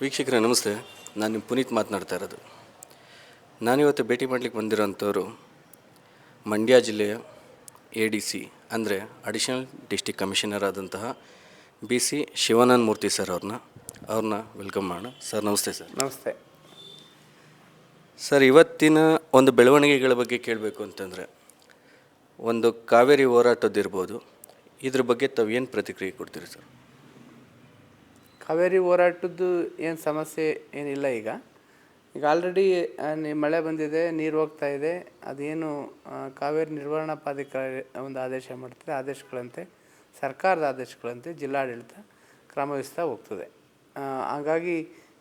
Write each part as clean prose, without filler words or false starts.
ವೀಕ್ಷಕರೇ ನಮಸ್ತೆ. ನಾನು ನಿಮ್ಮ ಪುನೀತ್ ಮಾತನಾಡ್ತಾ ಇರೋದು. ನಾನಿವತ್ತು ಭೇಟಿ ಮಾಡಲಿಕ್ಕೆ ಬಂದಿರೋಂಥವ್ರು ಮಂಡ್ಯ ಜಿಲ್ಲೆಯ ADC ಅಂದರೆ ಅಡಿಷನಲ್ ಡಿಸ್ಟಿಕ್ ಕಮಿಷನರ್ ಆದಂತಹ BC ಶಿವಾನಂದ ಮೂರ್ತಿ ಸರ್ ಅವ್ರನ್ನ ವೆಲ್ಕಮ್ ಮಾಡೋಣ. ಸರ್ ನಮಸ್ತೆ. ಸರ್ ನಮಸ್ತೆ. ಸರ್, ಇವತ್ತಿನ ಒಂದು ಬೆಳವಣಿಗೆಗಳ ಬಗ್ಗೆ ಕೇಳಬೇಕು ಅಂತಂದರೆ, ಒಂದು ಕಾವೇರಿ ಹೋರಾಟದ್ದಿರ್ಬೋದು, ಇದ್ರ ಬಗ್ಗೆ ತಾವು ಏನು ಪ್ರತಿಕ್ರಿಯೆ ಕೊಡ್ತೀರಿ ಸರ್? ಕಾವೇರಿ ಹೋರಾಟದ್ದು ಏನು ಸಮಸ್ಯೆ ಏನಿಲ್ಲ. ಈಗ ಆಲ್ರೆಡಿ ಮಳೆ ಬಂದಿದೆ, ನೀರು ಹೋಗ್ತಾ ಇದೆ. ಅದೇನು ಕಾವೇರಿ ನಿರ್ವಹಣಾ ಪ್ರಾಧಿಕಾರ ಒಂದು ಆದೇಶ ಮಾಡ್ತದೆ, ಆದೇಶಗಳಂತೆ ಸರ್ಕಾರದ ಆದೇಶಗಳಂತೆ ಜಿಲ್ಲಾಡಳಿತ ಕ್ರಮವಹಿಸ್ತಾ ಹೋಗ್ತದೆ. ಹಾಗಾಗಿ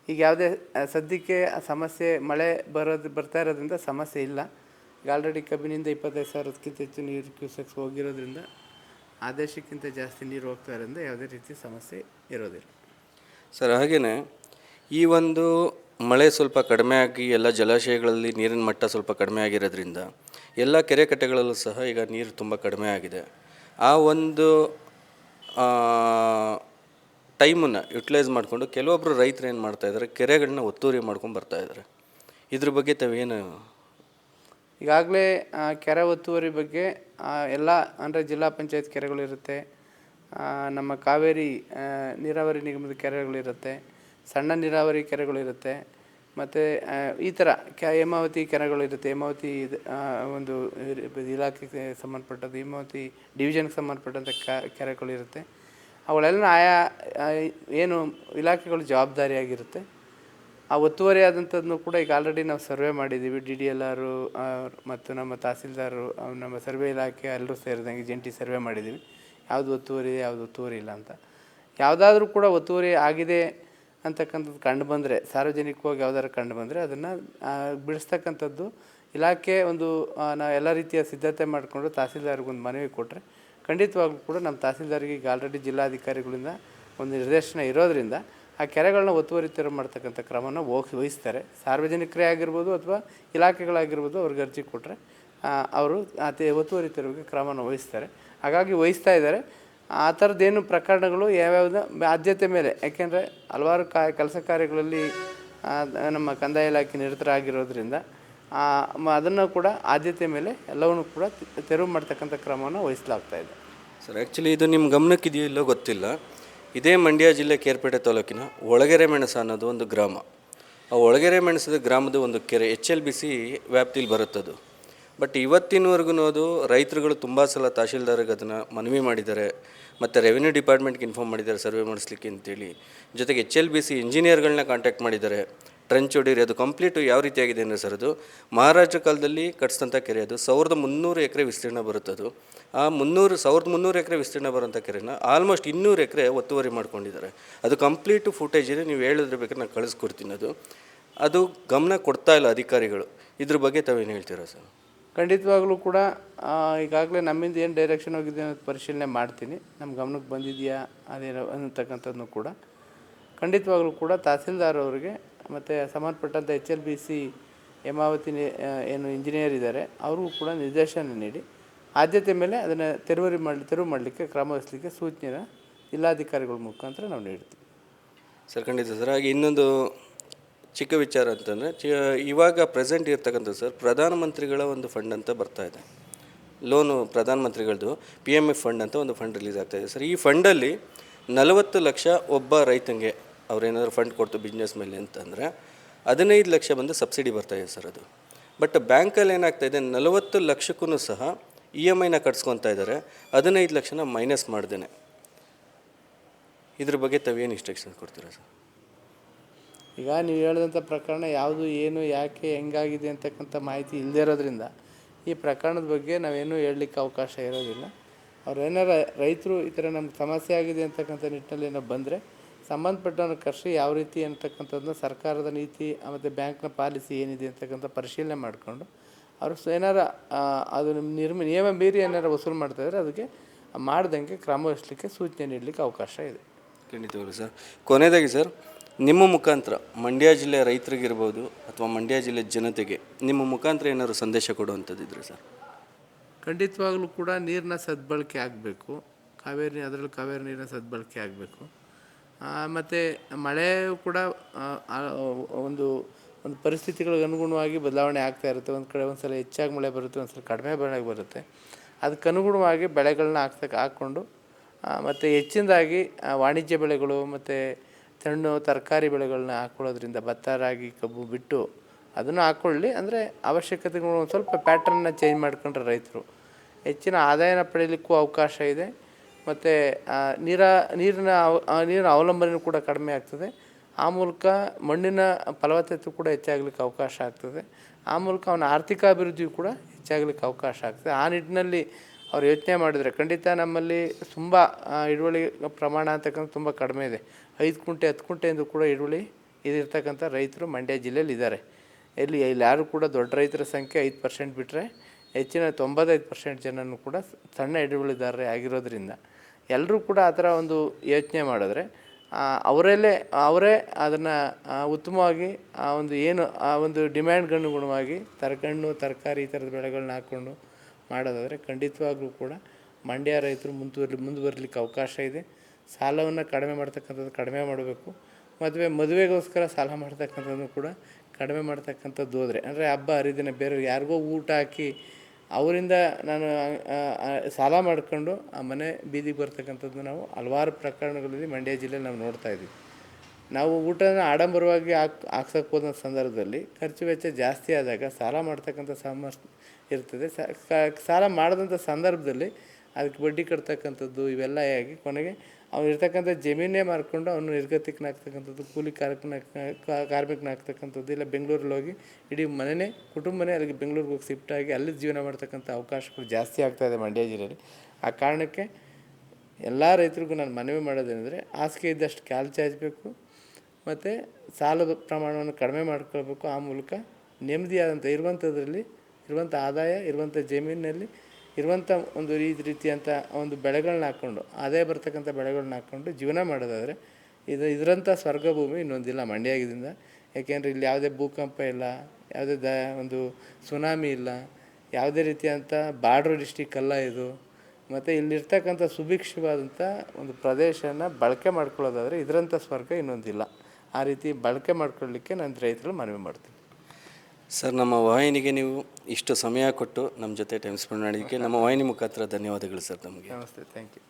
ಈಗ ಯಾವುದೇ ಸದ್ಯಕ್ಕೆ ಆ ಸಮಸ್ಯೆ ಮಳೆ ಬರ್ತಾ ಇರೋದ್ರಿಂದ ಸಮಸ್ಯೆ ಇಲ್ಲ. ಈಗ ಆಲ್ರೆಡಿ ಕಬ್ಬಿನಿಂದ 25,000ಕ್ಕಿಂತ ಹೆಚ್ಚು ನೀರು ಕ್ಯೂಸೆಕ್ಸ್ ಹೋಗಿರೋದ್ರಿಂದ ಆದೇಶಕ್ಕಿಂತ ಜಾಸ್ತಿ ನೀರು ಹೋಗ್ತಾ ಇರೋದ್ರಿಂದ ಯಾವುದೇ ರೀತಿ ಸಮಸ್ಯೆ ಇರೋದಿಲ್ಲ ಸರ್. ಹಾಗೆಯೇ ಈ ಒಂದು ಮಳೆ ಸ್ವಲ್ಪ ಕಡಿಮೆ ಆಗಿ ಎಲ್ಲ ಜಲಾಶಯಗಳಲ್ಲಿ ನೀರಿನ ಮಟ್ಟ ಸ್ವಲ್ಪ ಕಡಿಮೆ ಆಗಿರೋದ್ರಿಂದ ಎಲ್ಲ ಕೆರೆ ಕಟ್ಟೆಗಳಲ್ಲೂ ಸಹ ಈಗ ನೀರು ತುಂಬ ಕಡಿಮೆ ಆಗಿದೆ. ಆ ಒಂದು ಟೈಮನ್ನು ಯುಟಿಲೈಸ್ ಮಾಡಿಕೊಂಡು ಕೆಲವೊಬ್ಬರು ರೈತರು ಏನು ಮಾಡ್ತಾಯಿದ್ದಾರೆ, ಕೆರೆಗಳನ್ನ ಒತ್ತುವರಿ ಮಾಡ್ಕೊಂಡು ಬರ್ತಾಯಿದ್ದಾರೆ. ಇದ್ರ ಬಗ್ಗೆ ತಾವೇನು? ಈಗಾಗಲೇ ಕೆರೆ ಒತ್ತುವರಿ ಬಗ್ಗೆ ಎಲ್ಲ ಅಂದರೆ ಜಿಲ್ಲಾ ಪಂಚಾಯತ್ ಕೆರೆಗಳಿರುತ್ತೆ, ನಮ್ಮ ಕಾವೇರಿ ನೀರಾವರಿ ನಿಗಮದ ಕೆರೆಗಳಿರುತ್ತೆ, ಸಣ್ಣ ನೀರಾವರಿ ಕೆರೆಗಳಿರುತ್ತೆ, ಮತ್ತು ಈ ಥರ ಹೇಮಾವತಿ ಕೆರೆಗಳಿರುತ್ತೆ. ಹೇಮಾವತಿ ಒಂದು ಇಲಾಖೆಗೆ ಸಂಬಂಧಪಟ್ಟದ್ದು, ಹೇಮಾವತಿ ಡಿವಿಷನ್ಗೆ ಸಂಬಂಧಪಟ್ಟಂಥ ಕೆರೆಗಳಿರುತ್ತೆ. ಅವುಗಳೆಲ್ಲ ಆಯಾ ಏನು ಇಲಾಖೆಗಳು ಜವಾಬ್ದಾರಿಯಾಗಿರುತ್ತೆ. ಆ ಒತ್ತುವರಿ ಆದಂಥದ್ದನ್ನು ಕೂಡ ಈಗ ಆಲ್ರೆಡಿ ನಾವು ಸರ್ವೆ ಮಾಡಿದ್ದೀವಿ. DDLR ಮತ್ತು ನಮ್ಮ ತಹಸೀಲ್ದಾರರು, ನಮ್ಮ ಸರ್ವೆ ಇಲಾಖೆ ಎಲ್ಲರೂ ಸೇರಿದಂಗೆ ಜಂಟಿ ಸರ್ವೆ ಮಾಡಿದ್ದೀವಿ. ಯಾವುದು ಒತ್ತುವರಿ ಇದೆ, ಯಾವುದು ಒತ್ತುವರಿ ಇಲ್ಲ ಅಂತ. ಯಾವುದಾದ್ರೂ ಕೂಡ ಒತ್ತುವರಿ ಆಗಿದೆ ಅಂತಕ್ಕಂಥದ್ದು ಕಂಡು ಬಂದರೆ, ಸಾರ್ವಜನಿಕವಾಗಿ ಯಾವುದಾದ್ರು ಕಂಡು ಬಂದರೆ ಅದನ್ನು ಬಿಡಿಸ್ತಕ್ಕಂಥದ್ದು ಇಲಾಖೆ ಒಂದು ನಾವು ಎಲ್ಲ ರೀತಿಯ ಸಿದ್ಧತೆ ಮಾಡಿಕೊಂಡು ತಹಸೀಲ್ದಾರ್ಗೊಂದು ಮನವಿ ಕೊಟ್ಟರೆ ಖಂಡಿತವಾಗ್ಲೂ ಕೂಡ ನಮ್ಮ ತಹಸೀಲ್ದಾರಿಗೆ ಈಗ ಆಲ್ರೆಡಿ ಜಿಲ್ಲಾಧಿಕಾರಿಗಳಿಂದ ಒಂದು ನಿರ್ದೇಶನ ಇರೋದರಿಂದ ಆ ಕೆರೆಗಳನ್ನ ಒತ್ತುವರಿ ತೆರವು ಮಾಡ್ತಕ್ಕಂಥ ಕ್ರಮನ ವಹಿಸ್ತಾರೆ. ಸಾರ್ವಜನಿಕರೇ ಆಗಿರ್ಬೋದು ಅಥವಾ ಇಲಾಖೆಗಳಾಗಿರ್ಬೋದು, ಅವ್ರಿಗೆ ಅರ್ಜಿ ಕೊಟ್ಟರೆ ಅವರು ಒತ್ತುವರಿ ತೆರವಿಗೆ ಕ್ರಮನ ವಹಿಸ್ತಾರೆ. ಹಾಗಾಗಿ ವಹಿಸ್ತಾ ಇದ್ದಾರೆ. ಆ ಥರದ್ದೇನು ಪ್ರಕರಣಗಳು ಯಾವ್ಯಾವುದೋ ಆದ್ಯತೆ ಮೇಲೆ, ಯಾಕೆಂದರೆ ಹಲವಾರು ಕೆಲಸ ಕಾರ್ಯಗಳಲ್ಲಿ ನಮ್ಮ ಕಂದಾಯ ಇಲಾಖೆ ನಿರತರಾಗಿರೋದ್ರಿಂದ ಅದನ್ನು ಕೂಡ ಆದ್ಯತೆ ಮೇಲೆ ಎಲ್ಲವನ್ನೂ ಕೂಡ ತೆರವು ಮಾಡ್ತಕ್ಕಂಥ ಕ್ರಮವನ್ನು ವಹಿಸಲಾಗ್ತಾಯಿದೆ. ಸರ್, ಆ್ಯಕ್ಚುಲಿ ಇದು ನಿಮ್ಮ ಗಮನಕ್ಕಿದೆಯೋ ಇಲ್ಲೋ ಗೊತ್ತಿಲ್ಲ. ಇದೇ ಮಂಡ್ಯ ಜಿಲ್ಲೆ ಕೇರ್ಪೇಟೆ ತಾಲೂಕಿನ ಒಳಗೆರೆ ಮೆಣಸ ಅನ್ನೋದು ಒಂದು ಗ್ರಾಮ. ಆ ಒಳಗೆರೆ ಮೆಣಸದ ಗ್ರಾಮದ ಒಂದು ಕೆರೆ HLBC ವ್ಯಾಪ್ತಿಲಿ ಬರುತ್ತದು. ಬಟ್ ಇವತ್ತಿನವರೆಗೂ ಅದು ರೈತರುಗಳು ತುಂಬ ಸಲ ತಹಶೀಲ್ದಾರ್ಗೆ ಅದನ್ನು ಮನವಿ ಮಾಡಿದ್ದಾರೆ, ಮತ್ತು ರೆವಿನ್ಯೂ ಡಿಪಾರ್ಟ್ಮೆಂಟ್ಗೆ ಇನ್ಫಾರ್ಮ್ ಮಾಡಿದ್ದಾರೆ ಸರ್ವೆ ಮಾಡಿಸ್ಲಿಕ್ಕೆ ಅಂತೇಳಿ. ಜೊತೆಗೆ HLBC ಇಂಜಿನಿಯರ್ಗಳನ್ನ ಕಾಂಟ್ಯಾಕ್ಟ್ ಮಾಡಿದ್ದಾರೆ. ಟ್ರಂಚ್ ಹೊಡೀರಿ, ಅದು ಕಂಪ್ಲೀಟು ಯಾವ ರೀತಿಯಾಗಿದೆ ಅಂದರೆ ಸರ್, ಅದು ಮಹಾರಾಜರ ಕಾಲದಲ್ಲಿ ಕಟ್ಸಿದಂಥ ಕೆರೆ. ಅದು 1300 ಎಕರೆ ವಿಸ್ತೀರ್ಣ ಬರುತ್ತದು. ಆ 1300 ಎಕರೆ ವಿಸ್ತೀರ್ಣ ಬರೋಂಥ ಕೆರೆನ ಆಲ್ಮೋಸ್ಟ್ 200 ಎಕರೆ ಒತ್ತುವರಿ ಮಾಡ್ಕೊಂಡಿದ್ದಾರೆ. ಅದು ಕಂಪ್ಲೀಟು ಫುಟೇಜ್ ಇದೆ, ನೀವು ಹೇಳಿದ್ರೆ ಬೇಕಾದ್ರೆ ನಾನು ಕಳಿಸ್ಕೊಡ್ತೀನಿ. ಅದು ಗಮನ ಕೊಡ್ತಾ ಇಲ್ಲ ಅಧಿಕಾರಿಗಳು. ಇದ್ರ ಬಗ್ಗೆ ತಾವೇನು ಹೇಳ್ತೀರಾ ಸರ್? ಖಂಡಿತವಾಗ್ಲೂ ಕೂಡ ಈಗಾಗಲೇ ನಮ್ಮಿಂದ ಏನು ಡೈರೆಕ್ಷನ್ ಹೋಗಿದೆ ಅನ್ನೋದು ಪರಿಶೀಲನೆ ಮಾಡ್ತೀನಿ. ನಮ್ಮ ಗಮನಕ್ಕೆ ಬಂದಿದೆಯಾ ಅದೇನೋ ಅನ್ನತಕ್ಕಂಥದ್ದನ್ನು ಕೂಡ ಖಂಡಿತವಾಗ್ಲೂ ಕೂಡ ತಹಸೀಲ್ದಾರ್ ಅವರಿಗೆ ಮತ್ತು ಸಂಬಂಧಪಟ್ಟಂಥ HLBC ಹೇಮಾವತಿ ಏನು ಇಂಜಿನಿಯರ್ ಇದ್ದಾರೆ ಅವ್ರಿಗೂ ಕೂಡ ನಿರ್ದೇಶನ ನೀಡಿ ಆದ್ಯತೆ ಮೇಲೆ ಅದನ್ನು ತೆರವು ಮಾಡಲಿಕ್ಕೆ ಕ್ರಮ ವಹಿಸಲಿಕ್ಕೆ ಸೂಚನೆನ ಜಿಲ್ಲಾಧಿಕಾರಿಗಳ ಮುಖಾಂತರ ನಾವು ನೀಡ್ತೀವಿ. ಸರ್, ಖಂಡಿತ ಸರ್. ಹಾಗೆ ಇನ್ನೊಂದು ಚಿಕ್ಕ ವಿಚಾರ ಅಂತಂದರೆ, ಇವಾಗ ಪ್ರೆಸೆಂಟ್ ಇರ್ತಕ್ಕಂಥ ಸರ್, ಪ್ರಧಾನಮಂತ್ರಿಗಳ ಒಂದು ಫಂಡ್ ಅಂತ ಬರ್ತಾಯಿದೆ. ಲೋನು ಪ್ರಧಾನಮಂತ್ರಿಗಳದ್ದು PMF ಫಂಡ್ ಅಂತ ಒಂದು ಫಂಡ್ ರಿಲೀಸ್ ಆಗ್ತಾಯಿದೆ ಸರ್. ಈ ಫಂಡಲ್ಲಿ 40 ಲಕ್ಷ ಒಬ್ಬ ರೈತನಿಗೆ ಅವ್ರೇನಾದರೂ ಫಂಡ್ ಕೊಡ್ತು ಬಿಸ್ನೆಸ್ ಮೇಲೆ ಅಂತಂದರೆ 15 ಲಕ್ಷ ಬಂದು ಸಬ್ಸಿಡಿ ಬರ್ತಾಯಿದೆ ಸರ್ ಅದು. ಬಟ್ ಬ್ಯಾಂಕಲ್ಲಿ ಏನಾಗ್ತಾಯಿದೆ, 40 ಲಕ್ಷಕ್ಕೂ ಸಹ EMIನ ಕಟ್ಸ್ಕೊತಾ ಇದ್ದಾರೆ, 15 ಲಕ್ಷನ ಮೈನಸ್ ಮಾಡ್ದೇನೆ. ಇದ್ರ ಬಗ್ಗೆ ತಾವೇನು ಇನ್ಸ್ಟ್ರಕ್ಷನ್ ಕೊಡ್ತೀರಾ ಸರ್? ಈಗ ನೀವು ಹೇಳಿದಂಥ ಪ್ರಕರಣ ಯಾವುದು, ಏನು, ಯಾಕೆ, ಹೆಂಗಾಗಿದೆ ಅಂತಕ್ಕಂಥ ಮಾಹಿತಿ ಇಲ್ಲದೇ ಇರೋದ್ರಿಂದ ಈ ಪ್ರಕರಣದ ಬಗ್ಗೆ ನಾವೇನು ಹೇಳಲಿಕ್ಕೆ ಅವಕಾಶ ಇರೋದಿಲ್ಲ. ಅವ್ರು ಏನಾರ ರೈತರು ಈ ಥರ ನಮ್ಗೆ ಸಮಸ್ಯೆ ಆಗಿದೆ ಅಂತಕ್ಕಂಥ ನಿಟ್ಟಿನಲ್ಲಿ ಏನೋ ಬಂದರೆ ಸಂಬಂಧಪಟ್ಟವ್ರನ್ನ ಕರೆಸಿ ಯಾವ ರೀತಿ ಅಂತಕ್ಕಂಥದ್ದನ್ನ ಸರ್ಕಾರದ ನೀತಿ ಮತ್ತು ಬ್ಯಾಂಕ್ನ ಪಾಲಿಸಿ ಏನಿದೆ ಅಂತಕ್ಕಂಥ ಪರಿಶೀಲನೆ ಮಾಡಿಕೊಂಡು ಅವರು ಏನಾರ ಅದು ನಿಯಮ ಮೀರಿ ಏನಾರು ವಸೂಲು ಮಾಡ್ತಾಯಿದ್ರೆ ಅದಕ್ಕೆ ಮಾಡ್ದಂಗೆ ಕ್ರಮ ವಹಿಸಲಿಕ್ಕೆ ಸೂಚನೆ ನೀಡಲಿಕ್ಕೆ ಅವಕಾಶ ಇದೆ. ಖಂಡಿತವಾಗ್ಲೂ ಸರ್. ಕೊನೆಯದಾಗಿ ಸರ್, ನಿಮ್ಮ ಮುಖಾಂತರ ಮಂಡ್ಯ ಜಿಲ್ಲೆಯ ರೈತರಿಗಿರ್ಬೋದು ಅಥವಾ ಮಂಡ್ಯ ಜಿಲ್ಲೆ ಜನತೆಗೆ ನಿಮ್ಮ ಮುಖಾಂತರ ಏನಾದರೂ ಸಂದೇಶ ಕೊಡುವಂಥದ್ದಿದ್ರೆ ಸರ್? ಖಂಡಿತವಾಗ್ಲೂ ಕೂಡ ನೀರಿನ ಸದ್ಬಳಕೆ ಆಗಬೇಕು. ಅದರಲ್ಲಿ ಕಾವೇರಿ ನೀರಿನ ಸದ್ಬಳಕೆ ಆಗಬೇಕು. ಮತ್ತು ಮಳೆ ಕೂಡ ಆ, ಒಂದು ಒಂದು ಪರಿಸ್ಥಿತಿಗಳಿಗೆ ಅನುಗುಣವಾಗಿ ಬದಲಾವಣೆ ಆಗ್ತಾ ಇರುತ್ತೆ. ಒಂದು ಕಡೆ ಒಂದು ಸಲ ಹೆಚ್ಚಾಗಿ ಮಳೆ ಬರುತ್ತೆ, ಒಂದು ಸಲ ಕಡಿಮೆ ಮಳೆ ಬರುತ್ತೆ. ಅದಕ್ಕೆ ಅನುಗುಣವಾಗಿ ಬೆಳೆಗಳನ್ನ ಹಾಕ್ಕೊಂಡು ಮತ್ತು ಹೆಚ್ಚಿನದಾಗಿ ವಾಣಿಜ್ಯ ಬೆಳೆಗಳು ಮತ್ತು ಹಣ್ಣು ತರಕಾರಿ ಬೆಳೆಗಳನ್ನ ಹಾಕ್ಕೊಳ್ಳೋದ್ರಿಂದ ಭತ್ತ ರಾಗಿ ಕಬ್ಬು ಬಿಟ್ಟು ಅದನ್ನು ಹಾಕ್ಕೊಳ್ಳಿ. ಅಂದರೆ ಅವಶ್ಯಕತೆಗಳು ಒಂದು ಸ್ವಲ್ಪ ಪ್ಯಾಟ್ರನ್ನ ಚೇಂಜ್ ಮಾಡ್ಕೊಂಡ್ರೆ ರೈತರು ಹೆಚ್ಚಿನ ಆದಾಯನ ಪಡೀಲಿಕ್ಕೂ ಅವಕಾಶ ಇದೆ. ಮತ್ತು ನೀರಿನ ಅವಲಂಬನೆ ಕೂಡ ಕಡಿಮೆ ಆಗ್ತದೆ. ಆ ಮೂಲಕ ಮಣ್ಣಿನ ಫಲವತ್ತತೆ ಕೂಡ ಹೆಚ್ಚಾಗಲಿಕ್ಕೆ ಅವಕಾಶ ಆಗ್ತದೆ. ಆ ಮೂಲಕ ಅವನ ಆರ್ಥಿಕ ಅಭಿವೃದ್ಧಿಯು ಕೂಡ ಹೆಚ್ಚಾಗಲಿಕ್ಕೆ ಅವಕಾಶ ಆಗ್ತದೆ. ಆ ನಿಟ್ಟಿನಲ್ಲಿ ಅವ್ರು ಯೋಚನೆ ಮಾಡಿದರೆ ಖಂಡಿತ ನಮ್ಮಲ್ಲಿ ತುಂಬ ಹಿಡುವಳಿ ಪ್ರಮಾಣ ಅಂತಕ್ಕಂಥ ತುಂಬ ಕಡಿಮೆ ಇದೆ. 5 ಕುಂಟೆ 10 ಕುಂಟೆಯಿಂದ ಕೂಡ ಹಿಡುವಳಿ ಇದಿರ್ತಕ್ಕಂಥ ರೈತರು ಮಂಡ್ಯ ಜಿಲ್ಲೆಯಲ್ಲಿ ಇದ್ದಾರೆ. ಇಲ್ಲಿ ಯಾರು ಕೂಡ ದೊಡ್ಡ ರೈತರ ಸಂಖ್ಯೆ 5% ಬಿಟ್ಟರೆ ಹೆಚ್ಚಿನ 95% ಜನನೂ ಕೂಡ ಸಣ್ಣ ಹಿಡುವಳಿದಾರರೇ ಆಗಿರೋದ್ರಿಂದ ಎಲ್ಲರೂ ಕೂಡ ಆ ಥರ ಒಂದು ಯೋಚನೆ ಮಾಡಿದ್ರೆ ಅವರೇ ಅದನ್ನು ಉತ್ತಮವಾಗಿ ಆ ಒಂದು ಡಿಮ್ಯಾಂಡ್ಗನುಗುಣವಾಗಿ ಹಣ್ಣು ತರಕಾರಿ ಈ ಥರದ ಬೆಳೆಗಳನ್ನ ಹಾಕ್ಕೊಂಡು ಮಾಡೋದಾದರೆ ಖಂಡಿತವಾಗ್ಲೂ ಕೂಡ ಮಂಡ್ಯ ರೈತರು ಮುಂದುವರಲಿಕ್ಕೆ ಅವಕಾಶ ಇದೆ. ಸಾಲವನ್ನು ಕಡಿಮೆ ಮಾಡ್ತಕ್ಕಂಥದ್ದು ಕಡಿಮೆ ಮಾಡಬೇಕು. ಮದುವೆಗೋಸ್ಕರ ಸಾಲ ಮಾಡ್ತಕ್ಕಂಥದ್ದು ಕೂಡ ಕಡಿಮೆ ಮಾಡ್ತಕ್ಕಂಥದ್ದು ಹೋದರೆ, ಅಂದರೆ ಹಬ್ಬ ಹರಿದಿನ ಬೇರೆ ಯಾರಿಗೋ ಊಟ ಹಾಕಿ ಅವರಿಂದ ನಾನು ಸಾಲ ಮಾಡ್ಕೊಂಡು ಆ ಮನೆ ಬೀದಿಗೆ ಬರ್ತಕ್ಕಂಥದ್ದು ನಾವು ಹಲವಾರು ಪ್ರಕರಣಗಳಲ್ಲಿ ಮಂಡ್ಯ ಜಿಲ್ಲೆಯಲ್ಲಿ ನಾವು ನೋಡ್ತಾ ಇದ್ದೀವಿ. ನಾವು ಊಟನ ಆಡಂಬರವಾಗಿ ಹಾಕ್ಸೋಕ್ಕೆ ಹೋದ ಸಂದರ್ಭದಲ್ಲಿ ಖರ್ಚು ವೆಚ್ಚ ಜಾಸ್ತಿ ಆದಾಗ ಸಾಲ ಮಾಡ್ತಕ್ಕಂಥ ಸಮಸ್ಯೆ ಇರ್ತದೆ. ಸಾಲ ಮಾಡಿದಂಥ ಸಂದರ್ಭದಲ್ಲಿ ಅದಕ್ಕೆ ಬಡ್ಡಿ ಕಟ್ತಕ್ಕಂಥದ್ದು ಇವೆಲ್ಲ ಆಗಿ ಕೊನೆಗೆ ಅವ್ನು ಇರ್ತಕ್ಕಂಥ ಜಮೀನೇ ಮಾರ್ಕೊಂಡು ಅವನು ನಿರ್ಗತಿಕನಾಗ್ತಕ್ಕಂಥದ್ದು, ಕೂಲಿ ಕಾರ್ಮಿಕನಾಗ್ತಕ್ಕಂಥದ್ದು, ಇಲ್ಲ ಬೆಂಗಳೂರಲ್ಲಿ ಹೋಗಿ ಇಡೀ ಕುಟುಂಬನೇ ಅಲ್ಲಿಗೆ ಬೆಂಗಳೂರಿಗೆ ಹೋಗಿ ಶಿಫ್ಟ್ ಆಗಿ ಅಲ್ಲಿ ಜೀವನ ಮಾಡ್ತಕ್ಕಂಥ ಅವಕಾಶಗಳು ಜಾಸ್ತಿ ಆಗ್ತಾಯಿದೆ ಮಂಡ್ಯ ಜಿಲ್ಲೆಯಲ್ಲಿ. ಆ ಕಾರಣಕ್ಕೆ ಎಲ್ಲ ರೈತರಿಗೂ ನಾನು ಮನವಿ ಮಾಡೋದೇನೆಂದರೆ ಹಾಸಿಗೆ ಇದ್ದಷ್ಟು ಕಾಲು ಚಾಚಬೇಕು ಮತ್ತು ಸಾಲದ ಪ್ರಮಾಣವನ್ನು ಕಡಿಮೆ ಮಾಡ್ಕೊಳ್ಬೇಕು. ಆ ಮೂಲಕ ನೆಮ್ಮದಿಯಾದಂಥ ಇರುವಂಥ ಆದಾಯ ಇರುವಂಥ ಜಮೀನಿನಲ್ಲಿ ಇರುವಂಥ ಒಂದು ರೀತಿಯಂಥ ಒಂದು ಬೆಳೆಗಳನ್ನ ಹಾಕ್ಕೊಂಡು ಆದಾಯ ಬರ್ತಕ್ಕಂಥ ಬೆಳೆಗಳನ್ನ ಹಾಕ್ಕೊಂಡು ಜೀವನ ಮಾಡೋದಾದರೆ ಇದರಂಥ ಸ್ವರ್ಗ ಭೂಮಿ ಇನ್ನೊಂದಿಲ್ಲ ಮಂಡ್ಯದಿಂದ. ಯಾಕೆಂದರೆ ಇಲ್ಲಿ ಯಾವುದೇ ಭೂಕಂಪ ಇಲ್ಲ, ಯಾವುದೇ ಒಂದು ಸುನಾಮಿ ಇಲ್ಲ, ಯಾವುದೇ ರೀತಿಯಂಥ ಬಾರ್ಡ್ರ್ ಡಿಸ್ಟಿಕ್ ಅಲ್ಲ ಇದು. ಮತ್ತು ಇಲ್ಲಿರ್ತಕ್ಕಂಥ ಸುಭಿಕ್ಷವಾದಂಥ ಒಂದು ಪ್ರದೇಶನ ಬಳಕೆ ಮಾಡ್ಕೊಳ್ಳೋದಾದರೆ ಇದರಂಥ ಸ್ವರ್ಗ ಇನ್ನೊಂದಿಲ್ಲ. ಆ ರೀತಿ ಬಳಕೆ ಮಾಡ್ಕೊಳ್ಳಿಕ್ಕೆ ನಾನು ರೈತರು ಮನವಿ ಮಾಡ್ತೀನಿ. ಸರ್, ನಮ್ಮ ವಾಹಿನಿಗೆ ನೀವು ಇಷ್ಟು ಸಮಯ ಕೊಟ್ಟು ನಮ್ಮ ಜೊತೆ ಟೈಮ್ ಸ್ಪೆಂಡ್ ಮಾಡೋದಕ್ಕೆ ನಮ್ಮ ವಾಹಿನಿ ಮುಖಾಂತರ ಧನ್ಯವಾದಗಳು ಸರ್. ನಮಗೆ ನಮಸ್ತೆ, ಥ್ಯಾಂಕ್ ಯು.